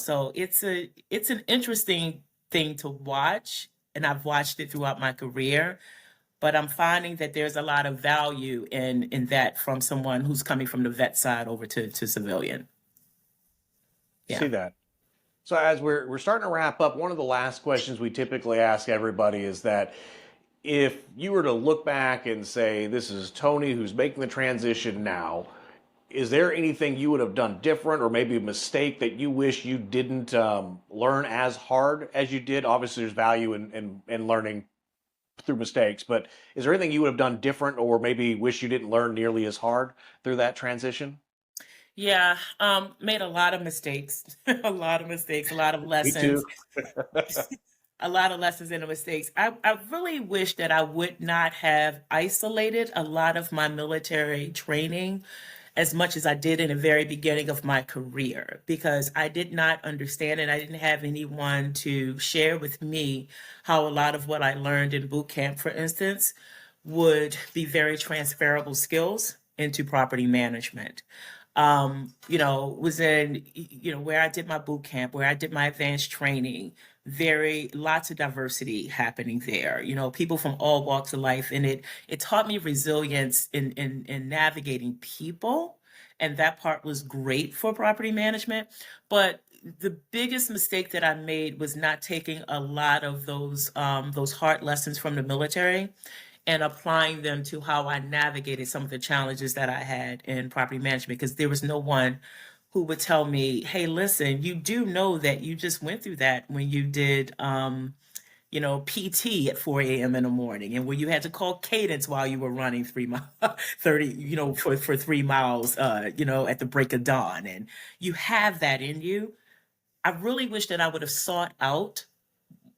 So it's an interesting thing to watch, and I've watched it throughout my career, but I'm finding that there's a lot of value in that from someone who's coming from the vet side over to civilian. See Yeah. that. So as we're starting to wrap up, one of the last questions we typically ask everybody is that if you were to look back and say, this is Toni who's making the transition now, is there anything you would have done different or maybe a mistake that you wish you didn't learn as hard as you did? Obviously, there's value in learning through mistakes, but is there anything you would have done different or maybe wish you didn't learn nearly as hard through that transition? Yeah, made a lot of mistakes, a lot of mistakes, a lot of Me too. lessons, a lot of lessons and mistakes. I really wish that I would not have isolated a lot of my military training as much as I did in the very beginning of my career because I did not understand and I didn't have anyone to share with me how a lot of what I learned in boot camp, for instance, would be very transferable skills into property management. Was in, where I did my boot camp, where I did my advanced training, very lots of diversity happening there, people from all walks of life. And it taught me resilience in navigating people. And that part was great for property management. But the biggest mistake that I made was not taking a lot of those hard lessons from the military and applying them to how I navigated some of the challenges that I had in property management because there was no one who would tell me, hey, listen, you do know that you just went through that when you did, PT at 4 a.m. in the morning and where you had to call cadence while you were running 3 miles, 30, for 3 miles, at the break of dawn. And you have that in you. I really wish that I would have sought out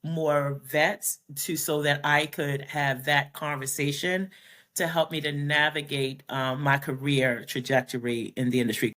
more vets to so that I could have that conversation to help me to navigate my career trajectory in the industry.